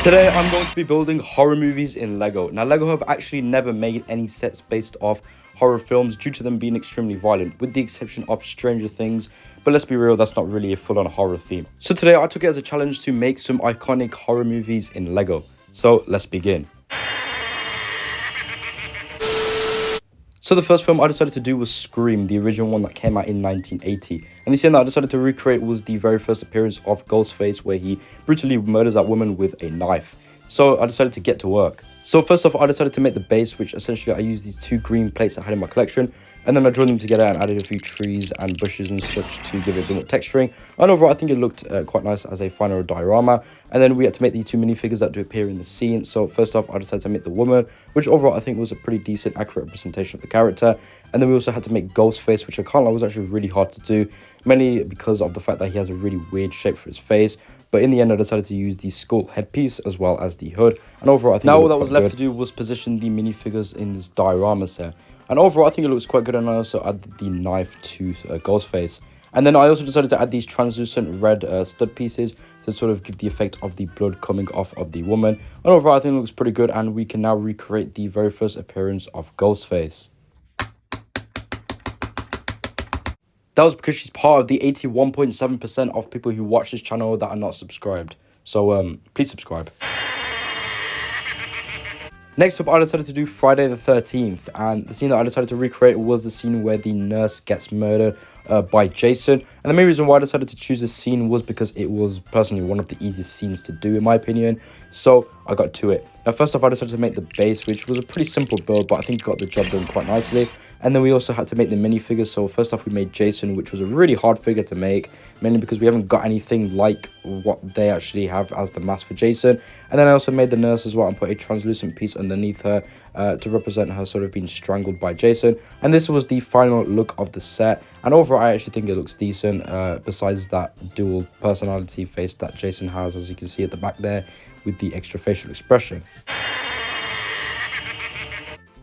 Today I'm going to be building horror movies in LEGO. Now LEGO have actually never made any sets based off horror films due to them being extremely violent, with the exception of Stranger Things, but let's be real, that's not really a full-on horror theme. So today I took it as a challenge to make some iconic horror movies in LEGO. So let's begin. So the first film I decided to do was Scream, the original one that came out in 1980. And the scene that I decided to recreate was the very first appearance of Ghostface, where he brutally murders that woman with a knife. So I decided to get to work. So first off, I decided to make the base, which essentially I used these two green plates I had in my collection, and then I joined them together and added a few trees and bushes and such to give it a bit more texturing. And overall, I think it looked quite nice as a final diorama. And then we had to make the two minifigures that do appear in the scene. So first off, I decided to make the woman, which overall I think was a pretty decent, accurate representation of the character. And then we also had to make Ghostface, which I can't lie was actually really hard to do, mainly because of the fact that he has a really weird shape for his face. But in the end, I decided to use the skull headpiece as well as the hood. And overall, I think now all that was left to do was position the minifigures in this diorama set. And overall, I think it looks quite good. And I also added the knife to Ghostface. And then I also decided to add these translucent red stud pieces to sort of give the effect of the blood coming off of the woman. And overall, I think it looks pretty good. And we can now recreate the very first appearance of Ghostface. That was because she's part of the 81.7% of people who watch this channel that are not subscribed. So please subscribe. Next up, I decided to do Friday the 13th, and the scene that I decided to recreate was the scene where the nurse gets murdered by Jason. And the main reason why I decided to choose this scene was because it was personally one of the easiest scenes to do in my opinion. So I got to it. Now first off, I decided to make the base, which was a pretty simple build, but I think it got the job done quite nicely. And then we also had to make the minifigures. So first off, we made Jason, which was a really hard figure to make, mainly because we haven't got anything like what they actually have as the mask for Jason. And then I also made the nurse as well and put a translucent piece underneath her to represent her sort of being strangled by Jason. And this was the final look of the set. And overall, I actually think it looks decent, besides that dual personality face that Jason has, as you can see at the back there, with the extra facial expression.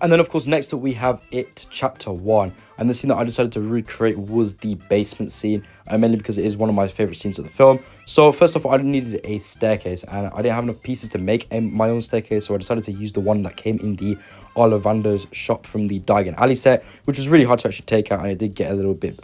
And then, of course, next up we have It Chapter 1. And the scene that I decided to recreate was the basement scene, mainly because it is one of my favourite scenes of the film. So first off, I needed a staircase, and I didn't have enough pieces to make my own staircase, so I decided to use the one that came in the Ollivander's shop from the Diagon Alley set, which was really hard to actually take out, and it did get a little bit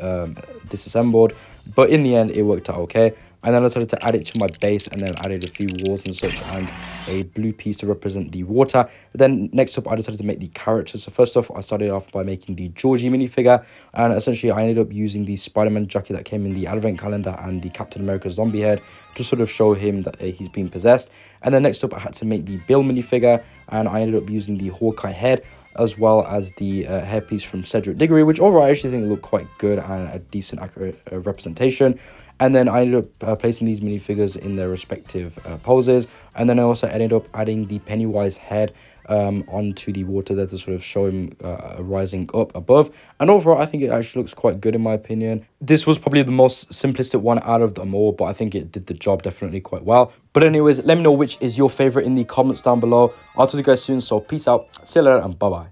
disassembled. But in the end, it worked out okay. And then I decided to add it to my base, and then added a few walls and such, and a blue piece to represent the water. But then next up, I decided to make the characters. So first off, I started off by making the Georgie minifigure, and essentially I ended up using the Spider-Man jacket that came in the Advent calendar and the Captain America zombie head to sort of show him that he's been possessed. And then next up, I had to make the Bill minifigure, and I ended up using the Hawkeye head, as well as the hairpiece from Cedric Diggory, which overall I actually think looked quite good and a decent, accurate representation. And then I ended up placing these minifigures in their respective poses. And then I also ended up adding the Pennywise head onto the water there to sort of show him rising up above. And overall, I think it actually looks quite good in my opinion. This was probably the most simplistic one out of them all, but I think it did the job definitely quite well. But anyways, let me know which is your favorite in the comments down below. I'll talk to you guys soon, so peace out, see you later, and bye-bye.